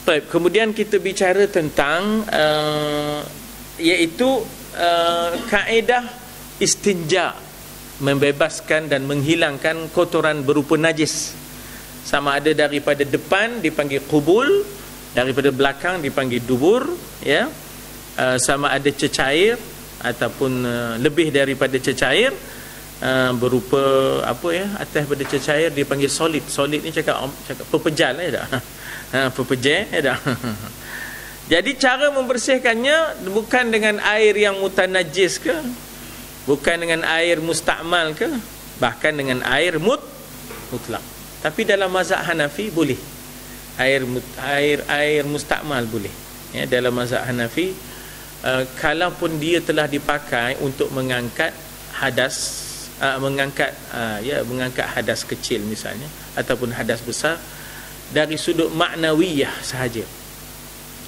Baik, kemudian kita bicara tentang iaitu kaedah istinja, membebaskan dan menghilangkan kotoran berupa najis. Sama ada daripada depan dipanggil qubul, daripada belakang dipanggil dubur, ya. Sama ada cecair ataupun lebih daripada cecair, berupa apa ya, atas pada cecair dipanggil solid. Solid ni cakap pepejal ya dah. Pepejal ya dah. Jadi cara membersihkannya bukan dengan air yang mutanajis ke, bukan dengan air mustakmal ke, bahkan dengan air mutlak. Tapi dalam mazhab Hanafi boleh. Air mustakmal boleh. Ya, dalam mazhab Hanafi, kalaupun dia telah dipakai untuk mengangkat hadas, mengangkat hadas kecil misalnya ataupun hadas besar dari sudut maknawiyah sahaja.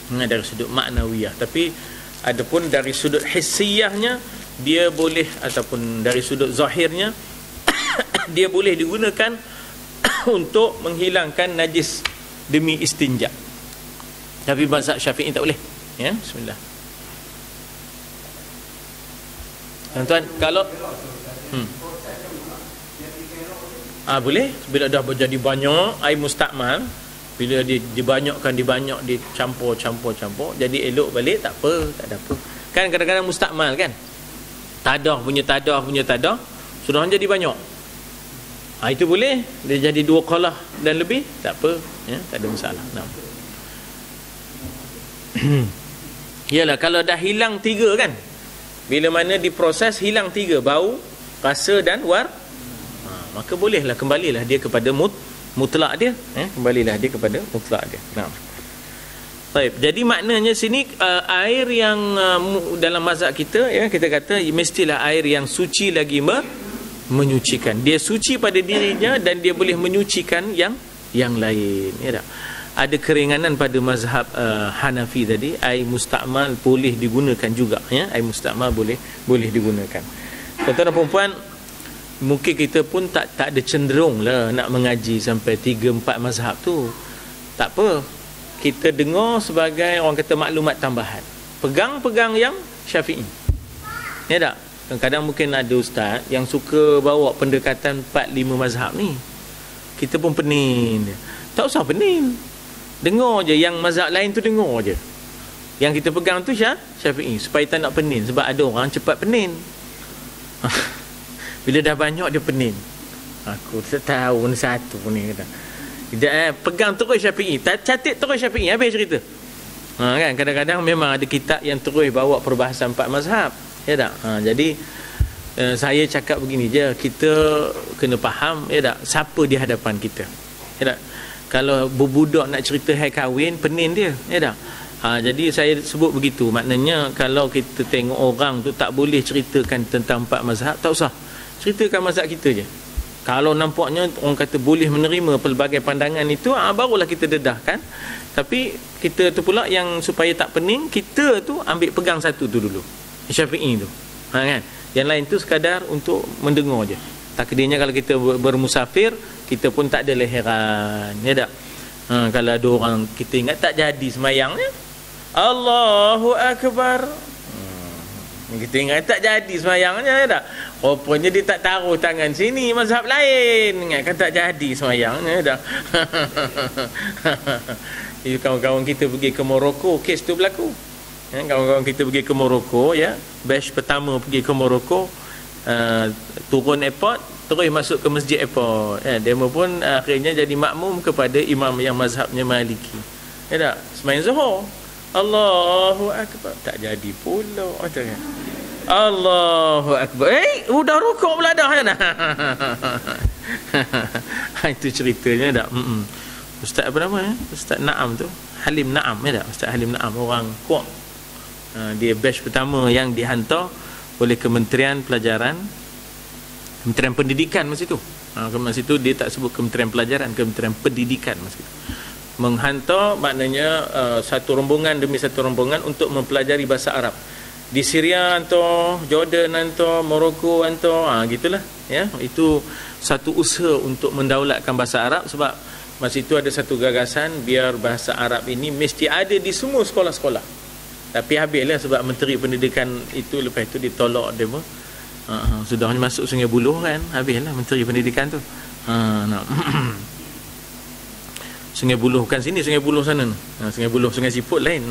Dari sudut maknawiyah, tapi adapun dari sudut hissiyahnya dia boleh, ataupun dari sudut zahirnya dia boleh digunakan untuk menghilangkan najis demi istinja. Tapi mazhab Syafi'i tak boleh. Ya, bismillah. Tuan-tuan, kalau boleh bila dah jadi banyak air mustakmal, bila dibanyakkan dicampur jadi elok balik, tak apa, tak ada apa. Kan kadang-kadang mustakmal kan, tadah punya sudah jadi banyak. Itu boleh, dia jadi 2 qalah dan lebih, tak apa, ya, tak ada masalah. Yalah, kalau dah hilang 3 kan, bila mana diproses hilang 3, bau, rasa dan maka bolehlah, kembalilah dia kepada mutlak dia, kembalilah dia kepada mutlak dia. Baik, jadi maknanya sini air yang dalam mazhab kita, ya, kita kata mestilah air yang suci lagi menyucikan. Dia suci pada dirinya dan dia boleh menyucikan yang lain, ya tak? Ada keringanan pada mazhab Hanafi tadi, air mustakmal boleh digunakan juga, ya, air mustakmal boleh digunakan. Tuan-tuan dan puan-puan, mungkin kita pun tak ada cenderung lah nak mengaji sampai 3-4 mazhab tu. Tak apa, kita dengar sebagai orang kata maklumat tambahan. Pegang yang Syafi'i, ya tak? Kadang-kadang mungkin ada ustaz yang suka bawa pendekatan 4-5 mazhab ni. Kita pun pening. Tak usah pening, dengar je yang mazhab lain tu, dengar je. Yang kita pegang tu Syafi'i, supaya tak nak pening. Sebab ada orang cepat pening. Bila dah banyak dia pening. Aku tak tahu ni satu ni kata. Pegang terus Syafi'i, catat terus Syafi'i, habis cerita. Kan kadang-kadang memang ada kitab yang terus bawa perbahasan 4 mazhab, ya tak? Jadi saya cakap begini je, kita kena faham, ya tak, siapa di hadapan kita, ya tak? Kalau budak nak cerita hai kahwin, pening dia, ya tak? Jadi saya sebut begitu, maknanya kalau kita tengok orang tu tak boleh ceritakan tentang 4 mazhab, tak usah ceritakan mazhab kita je. Kalau nampaknya orang kata boleh menerima pelbagai pandangan itu, barulah kita dedahkan. Tapi kita tu pula yang supaya tak pening, kita tu ambil pegang satu tu dulu, Syafi'i tu, kan? Yang lain tu sekadar untuk mendengar je. Takdirnya kalau kita bermusafir, kita pun tak ada leheran, ya tak? Kalau ada orang kita ingat tak jadi semayangnya, Allahu Akbar, kita ingat tak jadi semayangnya, ya tak? Rupanya dia tak taruh tangan sini, mazhab lain, ingatkan tak jadi semayangnya, ya tak? Kawan-kawan kita pergi ke Morocco, kes tu berlaku. Kawan-kawan kita pergi ke Morocco, ya, batch pertama pergi ke Morocco, turun airport, terus masuk ke masjid airport, ya. Dia pun akhirnya jadi makmum kepada imam yang mazhabnya Maliki, ya tak? Semain Zuhur, Allahu Akbar, tak jadi pula, kan? Allahu Akbar, udah rukuk pula dah, kan? Itu ceritanya tak? Ustaz apa nama, ya? Ustaz Naam tu, Halim Naam, ya tak? Ustaz Halim Naam, orang Kuang. Dia batch pertama yang dihantar oleh Kementerian Pelajaran, Kementerian Pendidikan masa itu. Masa itu dia tak sebut Kementerian Pelajaran, Kementerian Pendidikan masa itu. Menghantar maknanya satu rombongan demi satu rombongan untuk mempelajari bahasa Arab. Di Syria hantar, Jordan hantar, Morocco hantar, gitulah, ya. Itu satu usaha untuk mendaulatkan bahasa Arab, sebab Masa itu ada satu gagasan biar bahasa Arab ini mesti ada di semua sekolah-sekolah. Tapi habislah sebab Menteri Pendidikan itu lepas itu ditolak dia pun. Sudahnya masuk Sungai Buloh kan, habislah Menteri Pendidikan tu. Sungai Buloh bukan sini, Sungai Buloh sana. Sungai Buloh, Sungai Siput lain.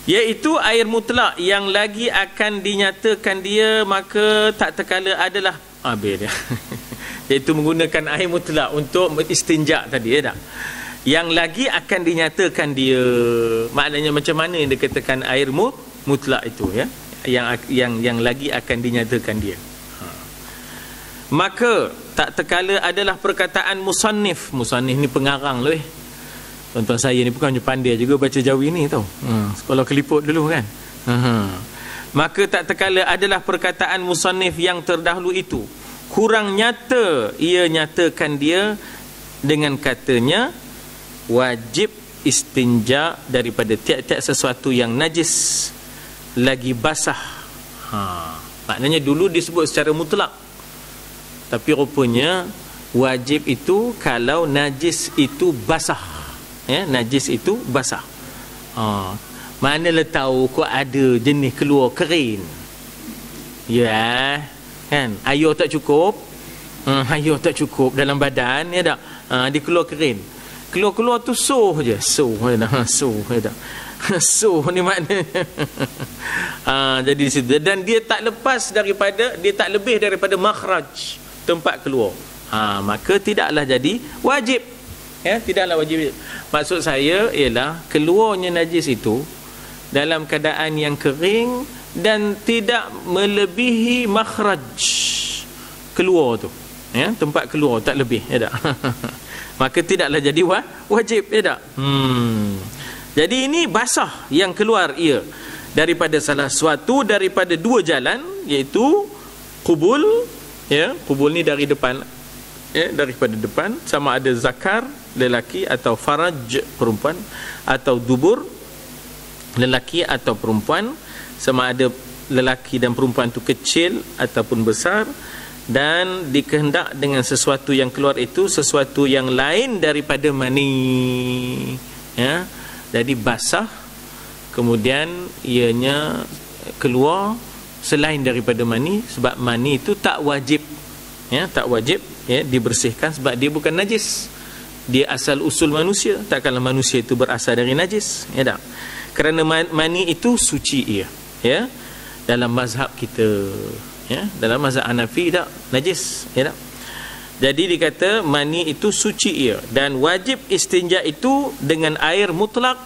Iaitu air mutlak yang lagi akan dinyatakan dia maka tak terkala adalah habis dia. Iaitu menggunakan air mutlak untuk istinja tadi, ya tak? Yang lagi akan dinyatakan dia, maknanya macam mana yang dikatakan air mutlak itu, ya? Yang lagi akan dinyatakan dia. Maka tak terkala adalah perkataan musannif. Musannif ni pengarang loh. Tuan-tuan saya ni bukan pandai juga baca Jawi ni tau. Sekolah keliput dulu kan. Maka tak terkala adalah perkataan musannif yang terdahulu itu kurang nyata ia nyatakan dia dengan katanya wajib istinja daripada tiap-tiap sesuatu yang najis lagi basah. Maknanya dulu disebut secara mutlak. Tapi rupanya wajib itu kalau najis itu basah. Ya, najis itu basah. Manalah tahu kau ada jenis keluar kering. Ya, kan? Air tak cukup. Air tak cukup dalam badan, ya tak? Dia keluar kering. Keluar-keluar tu suh je. Suh je dah. Suh je dah. Suh ni maknanya. Jadi situ. Dan dia tak lepas daripada, dia tak lebih daripada makhraj, tempat keluar. Maka tidaklah jadi wajib. Ya, tidaklah wajib. Maksud saya ialah keluarnya najis itu dalam keadaan yang kering dan tidak melebihi makhraj keluar tu. Ya, tempat keluar tak lebih, ya tak? Maka tidaklah jadi wajib, ya tak? Jadi ini basah yang keluar ia daripada salah suatu daripada dua jalan, iaitu qubul, ya, qubul ni dari depan, ya, daripada depan, sama ada zakar lelaki atau faraj perempuan, atau dubur lelaki atau perempuan, sama ada lelaki dan perempuan itu kecil ataupun besar, dan dikehendak dengan sesuatu yang keluar itu sesuatu yang lain daripada mani, ya. Jadi basah kemudian ianya keluar selain daripada mani, sebab mani itu tak wajib, ya, tak wajib, ya, dibersihkan sebab dia bukan najis. Dia asal usul manusia, takkanlah manusia itu berasal dari najis, ya tak? Kerana mani itu suci ia, ya, dalam mazhab kita, ya, dalam mazhab Hanafi tak najis, ya tak? Jadi dikata mani itu suci ia dan wajib istinja itu dengan air mutlak.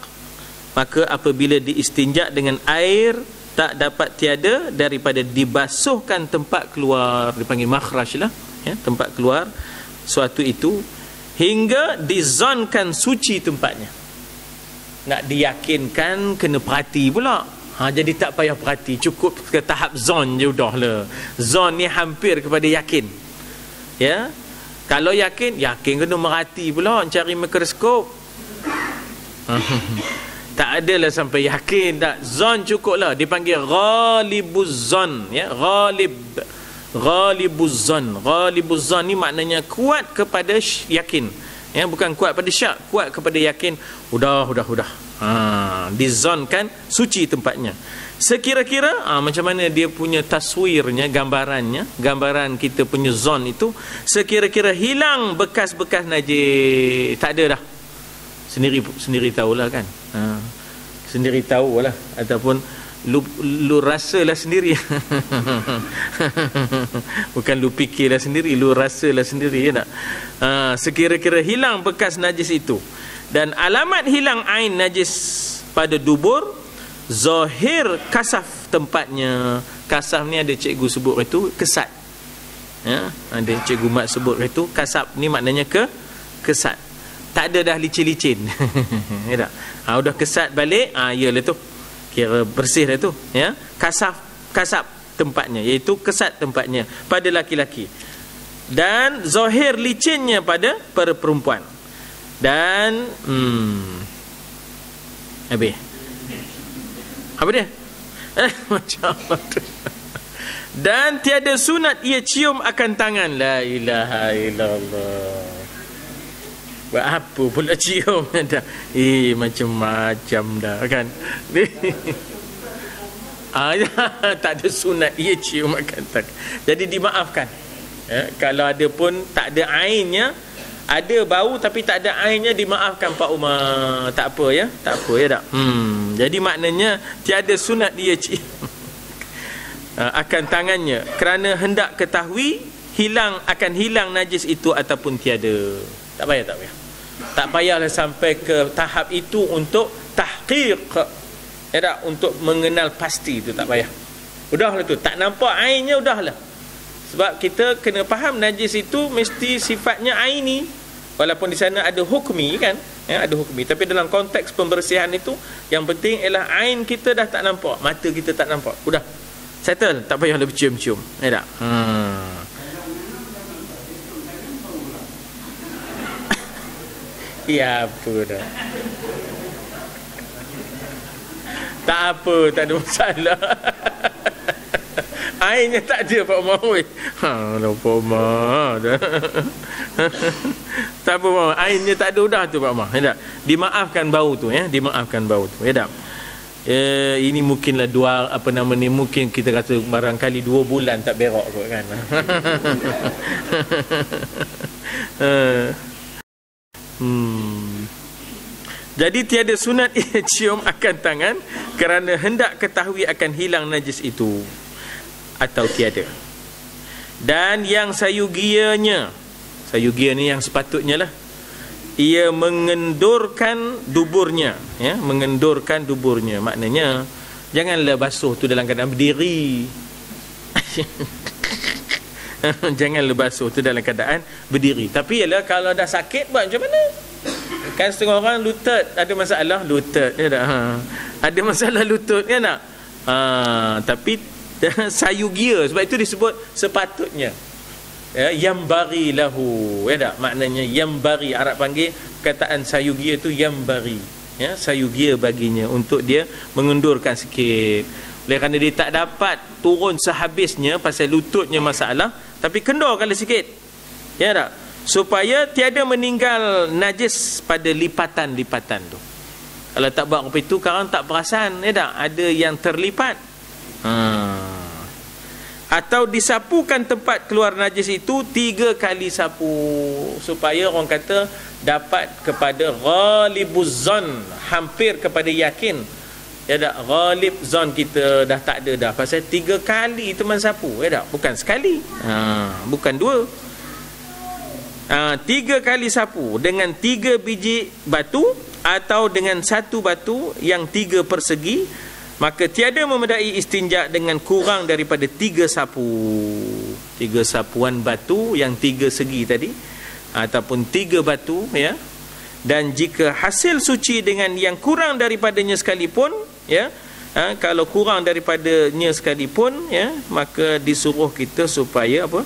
Maka apabila diistinja dengan air tak dapat tiada daripada dibasuhkan tempat keluar, dipanggil makhraj lah, ya, tempat keluar suatu itu, hingga dizonkan suci tempatnya. Nak diyakinkan kena perhati pula. Jadi tak payah perhati, cukup ke tahap zon je dah lah. Zon ni hampir kepada yakin, ya. Kalau yakin kena merhati pula, cari mikroskop. Tak adalah sampai yakin, tak. Zon cukup lah. Dipanggil ghalibuz zon, ya, ghalibuz zon ni maknanya kuat kepada yakin, ya, bukan kuat pada syak, kuat kepada yakin. Udah dizonkan suci tempatnya. Sekira-kira macam mana dia punya taswirnya, gambaran kita punya zon itu, sekira-kira hilang bekas-bekas najis, tak ada dah. Sendiri tahulah kan. Sendiri tahulah, ataupun lu rasalah sendiri. Bukan lu fikirlah sendiri, lu rasalah sendiri, ya tak? Sekira-kira hilang bekas najis itu dan alamat hilang ain najis pada dubur, zahir kasaf tempatnya. Kasaf ni ada cikgu sebut itu kesat, ya, ada cikgu mat sebut itu kasaf ni maknanya kesat. Tak ada dah licin-licin. Ya tak? Udah kesat balik, iyalah tu kira bersih dah tu, ya. Kasap tempatnya, iaitu kesat tempatnya pada laki-laki, dan zahir licinnya pada perempuan. Dan habis apa dia? Macam apa tu? Dan tiada sunat ia cium akan tangan. La ilaha illallah. Buat apa pula cium dah. Macam-macam dah kan. Tak ada sunat dia cium makan tak. Jadi dimaafkan. Kalau ada pun tak ada ainnya, ada bau tapi tak ada ainnya, dimaafkan Pak Umar. Tak apa ya. Tak apa ya tak. Jadi maknanya tiada sunat dia cium akan tangannya kerana hendak ketahui akan hilang najis itu ataupun tiada. Tak payah. Tak payahlah sampai ke tahap itu untuk tahqiq. Tak, untuk mengenal pasti itu tak payah. Udahlah tu, tak nampak ainnya udahlah. Sebab kita kena faham najis itu mesti sifatnya aini. Walaupun di sana ada hukmi kan, ada hukmi, tapi dalam konteks pembersihan itu yang penting ialah ain kita dah tak nampak, mata kita tak nampak. Udah. Settle, tak payah lebih cium-cium. Tak? Ya apa dah. Tak apa, tak ada masalah. Airnya tak ada Pak Umar. Pak Umar dah. Tak apa Pak Umar. Airnya tak ada dah tu Pak Umar. Tak? Dimaafkan bau tu ya, dimaafkan bau tu. Ya tak? Ini mungkinlah mungkin kita kata barangkali 2 bulan tak berak kot kan. Jadi tiada sunat ia cium akan tangan kerana hendak ketahui akan hilang najis itu atau tiada. Dan yang sayugianya yang sepatutnya lah, ia mengendurkan duburnya, ya, mengendurkan duburnya. Maknanya janganlah basuh tu dalam keadaan berdiri. Janganlah basuh tu dalam keadaan berdiri. Tapi ialah kalau dah sakit buat macam mana? Kan setengah orang lutut ada masalah lutut ya tak? Ada masalah lutut ya tak? Tapi sayugia, sebab itu disebut sepatutnya. Ya, yambari lahu, ya tak? Maknanya yambari, Arab panggil perkataan sayugia itu yambari, ya, sayugia baginya untuk dia mengundurkan sikit. Oleh kerana dia tak dapat turun sehabisnya pasal lututnya masalah, tapi kendorkan sikit, ya tak? Supaya tiada meninggal najis pada lipatan-lipatan tu. Kalau tak buat apa itu, sekarang tak perasan, ya tak? Ada yang terlipat. Atau disapukan tempat keluar najis itu 3 kali sapu, supaya orang kata dapat kepada ghalibuz zon, hampir kepada yakin. Ya tak? Ghalib zon kita dah tak ada dah, pasal 3 kali teman sapu, ya tak? Bukan sekali, bukan 2. 3 kali sapu dengan 3 biji batu atau dengan 1 batu yang 3 persegi, maka tiada memedai istinja dengan kurang daripada 3 sapu. 3 sapuan batu yang 3 segi tadi, ataupun 3 batu, ya. Dan jika hasil suci dengan yang kurang daripadanya sekalipun, ya, kalau kurang daripadanya sekalipun, ya, maka disuruh kita supaya apa?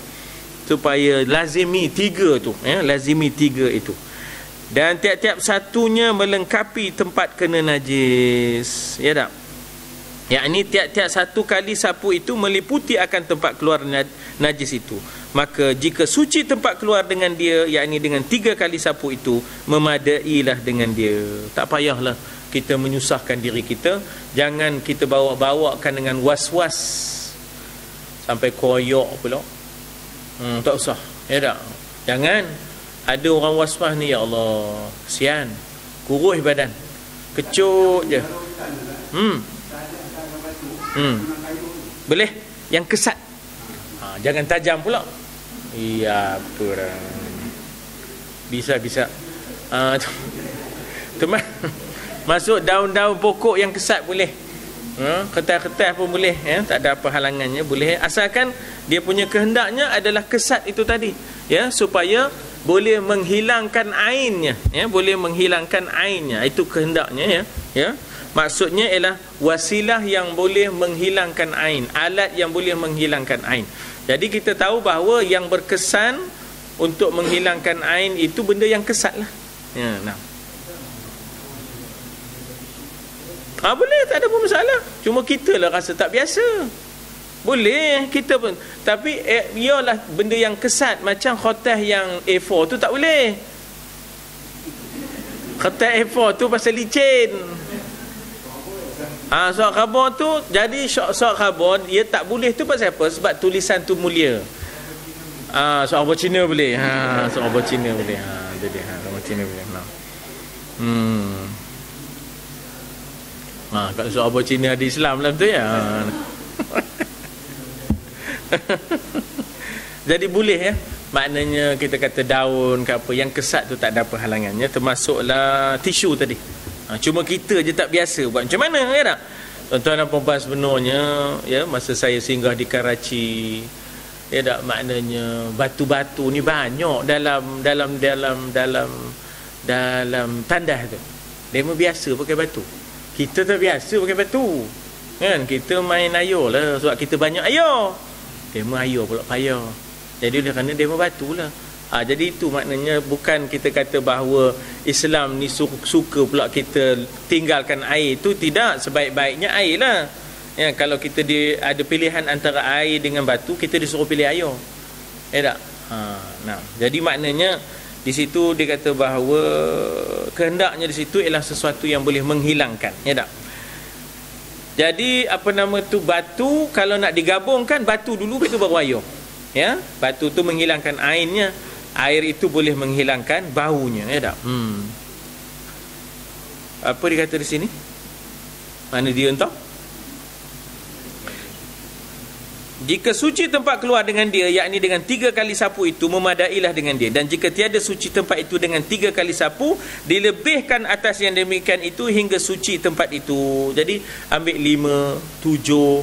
Supaya lazimi 3 tu, ya, lazimi 3 itu. Dan tiap-tiap satunya melengkapi tempat kena najis, ya tak? Yakni tiap-tiap 1 kali sapu itu meliputi akan tempat keluar najis itu. Maka jika suci tempat keluar dengan dia, yakni dengan 3 kali sapu itu, memadailah dengan dia. Tak payahlah kita menyusahkan diri kita. Jangan kita bawa-bawakan dengan was-was sampai koyok pula. Tak usah, ya tak? Jangan ada orang was-was ni, ya Allah, kesian, kurus badan, kecut je. Boleh yang kesat, jangan tajam pula. Iya, kurang. Bisa teman, masuk daun-daun pokok yang kesat boleh, kertas-kertas pun boleh, ya, tak ada apa halangannya, boleh, asalkan dia punya kehendaknya adalah kesat itu tadi, ya, supaya boleh menghilangkan ainnya, ya, boleh menghilangkan ainnya, itu kehendaknya, ya. Maksudnya ialah wasilah yang boleh menghilangkan ain, alat yang boleh menghilangkan ain. Jadi kita tahu bahawa yang berkesan untuk menghilangkan ain itu benda yang kesat lah, ya, nah. Boleh, tak ada pun masalah. Cuma kita lah rasa tak biasa. Boleh, kita pun. Tapi ialah benda yang kesat, macam khotas yang A4 tu tak boleh. Kertas A4 tu pasal licin. Surat khabar tu, jadi surat khabar dia tak boleh tu pasal apa? Sebab tulisan tu mulia. Surat khabar Cina boleh. Surat khabar Cina boleh. Dia khabar Cina boleh. Kalau surat khabar Cina ada Islam dalam tu ya. Jadi boleh ya. Maknanya kita kata daun ke apa, yang kesat tu tak ada apa halangannya, termasuklah tisu tadi. Cuma kita je tak biasa buat macam mana ya tak? Tuan-tuan dan puan-puan, sebenarnya ya, masa saya singgah di Karachi ya tak, maknanya batu-batu ni banyak dalam tandas tu. Demo biasa pakai batu. Kita tak biasa pakai batu. Kan kita main air lah sebab kita banyak air. Demo air pula payah. Jadi oleh kerana demo batu lah. Jadi itu maknanya bukan kita kata bahawa Islam ni suka pula kita tinggalkan air. Itu tidak, sebaik-baiknya air lah ya, kalau kita ada pilihan antara air dengan batu, kita disuruh pilih air ya tak? Jadi maknanya di situ dia kata bahawa kehendaknya di situ ialah sesuatu yang boleh menghilangkan ya tak? Jadi apa nama tu, batu kalau nak digabungkan, batu dulu itu baru air ya. Batu tu menghilangkan airnya, air itu boleh menghilangkan baunya ya tak? Apa dia kata di sini? Mana dia entah? Jika suci tempat keluar dengan dia, yakni dengan 3 kali sapu itu, memadailah dengan dia. Dan jika tiada suci tempat itu dengan 3 kali sapu, dilebihkan atas yang demikian itu hingga suci tempat itu. Jadi ambil 5, 7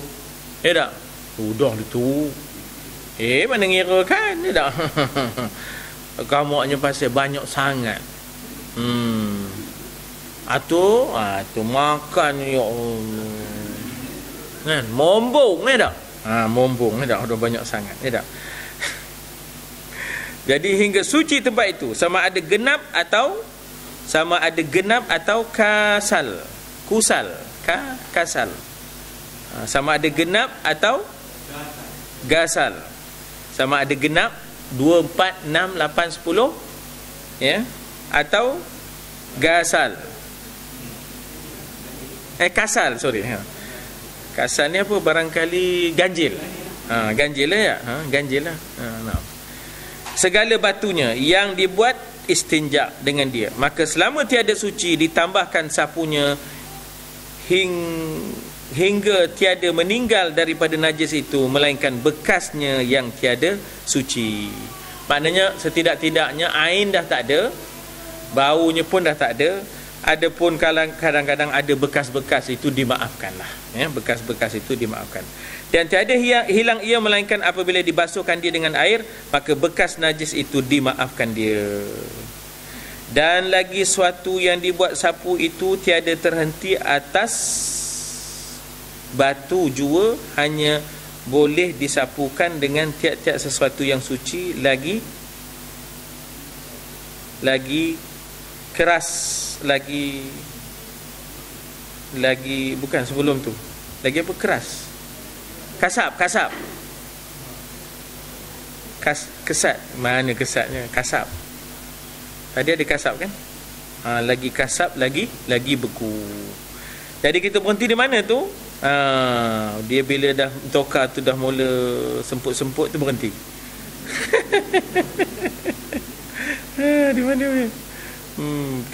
ya tak? Sudah itu. Mana ngira kan ya tak? Kamuaknya pasal banyak sangat. Atu makan ya Allah. Kan mombong ya tak? Mombong ya tak? Ada banyak sangat ya tak? Jadi hingga suci tempat itu, sama ada genap atau kasal. Kasal. Sama ada genap atau gasal. Sama ada genap 2, 4, 6, 8, 10 ya, atau gasal. Kasal, sorry. Kasal ni apa? Barangkali ganjil. Ganjil lah ya. Ganjil lah. Segala batunya yang dibuat istinja dengan dia, maka selama tiada suci ditambahkan sapunya hingga tiada meninggal daripada najis itu, melainkan bekasnya yang tiada suci. Maknanya setidak-tidaknya ain dah tak ada, baunya pun dah tak ada. Adapun kadang-kadang ada bekas-bekas, itu dimaafkanlah ya, bekas-bekas itu dimaafkan. Dan tiada hilang ia melainkan apabila dibasuhkan dia dengan air, maka bekas najis itu dimaafkan dia. Dan lagi suatu yang dibuat sapu itu tiada terhenti atas batu jua, hanya boleh disapukan dengan tiap-tiap sesuatu yang suci, lagi keras, lagi bukan sebelum tu, lagi apa keras, kasap kesat, mana kesatnya, kasap tadi ada kasap kan, lagi kasap, lagi beku. Jadi kita berhenti di mana tu? Dia bila dah tokar tu dah mula semput-semput tu berhenti. Di mana?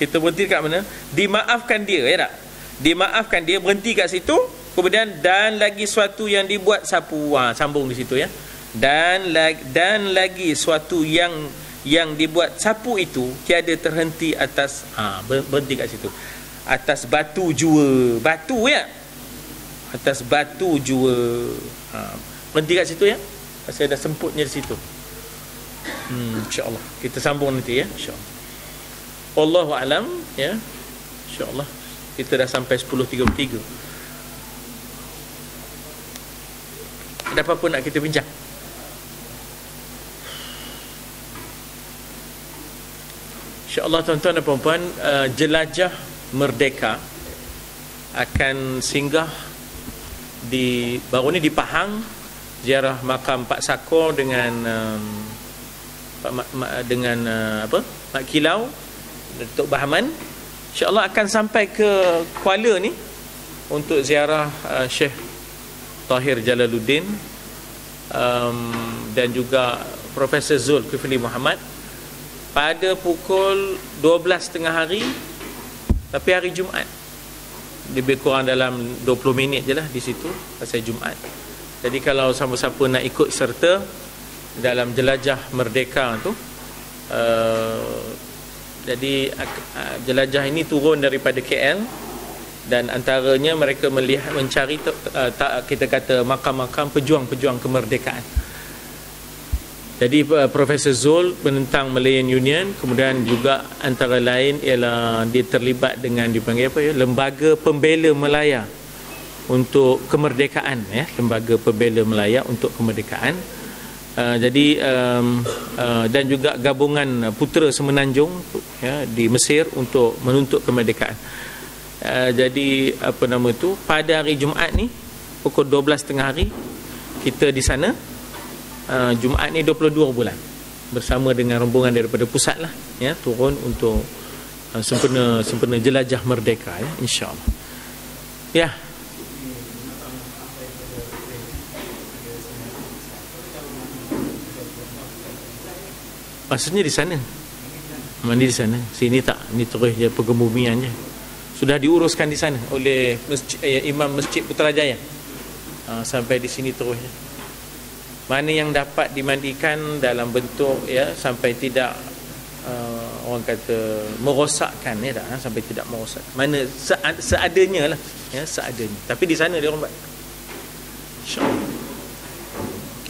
Kita berhenti kat mana? Dimaafkan dia ya tak? Dimaafkan dia, berhenti kat situ. Kemudian dan lagi suatu yang dibuat sapu, sambung di situ ya. Dan lagi suatu yang dibuat sapu itu tiada terhenti atas, berhenti kat situ, atas batu jua. Batu ya, atas batu jua. Berhenti kat situ ya. Pasal dah semputnya di situ. InsyaAllah kita sambung nanti ya, InsyaAllah. Wallahu alam ya. InsyaAllah kita dah sampai 10.33. Ada apa-apa nak kita bincang? InsyaAllah tuan-tuan dan puan-puan, jelajah merdeka akan singgah di baru ni di Pahang, ziarah makam Pak Sakor dengan Mak Kilau, Datuk Bahman InsyaAllah akan sampai ke Kuala ni untuk ziarah Syekh Tahir Jalaluddin dan juga Profesor Zulkifli Muhammad pada pukul 12.30 hari, tapi hari Jumaat. Lebih kurang dalam 20 minit je lah di situ pasal Jumaat. Jadi kalau siapa-siapa nak ikut serta dalam jelajah merdeka tu, jadi jelajah ini turun daripada KL, dan antaranya mereka melihat, mencari kita kata makam-makam pejuang-pejuang kemerdekaan. Jadi Profesor Zul menentang Malayan Union, kemudian juga antara lain ialah dia terlibat dengan dipanggil apa ya, Lembaga Pembela Melaya untuk Kemerdekaan, ya, Lembaga Pembela Melaya untuk Kemerdekaan. Dan juga gabungan Putera Semenanjung, ya, di Mesir untuk menuntut kemerdekaan. Jadi apa nama tu, pada hari Jumaat ni pukul 12.30 hari kita di sana. Jumaat ni 22 bulan bersama dengan rombongan daripada pusat lah, ya, turun untuk sempena jelajah merdeka, ya, insya-Allah. Ya. Maksudnya di sana. Mandi di sana. Sini tak, ni terus je pengebumian je. Sudah diuruskan di sana oleh Imam Masjid Putrajaya. Sampai di sini terus je. Mana yang dapat dimandikan dalam bentuk, ya, sampai tidak orang kata merosakkan, ya, tak, sampai tidak merosak. Mana seadanya lah, ya, seadanya. Tapi di sana dia orang buat. Insya-Allah.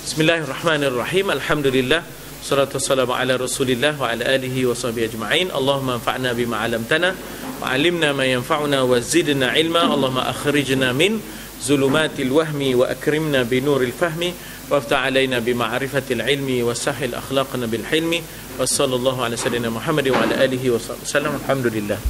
Bismillahirrahmanirrahim. Alhamdulillah. Salatu wassalamu ala Rasulillah wa ala alihi wa sahbihi ajma'in. Allahumma anfa'na bima 'allamtana wa 'allimna ma yanfa'una wa zidna 'ilma. Allahumma akhrijna min zulumatil wahmi wa akrimna bi nuril fahmi وافتح علينا بمعرفة العلم وسهل أخلاقنا بالحلم وصلى الله على سيدنا محمد وعلى آله وصحبه وسلم. الحمد لله.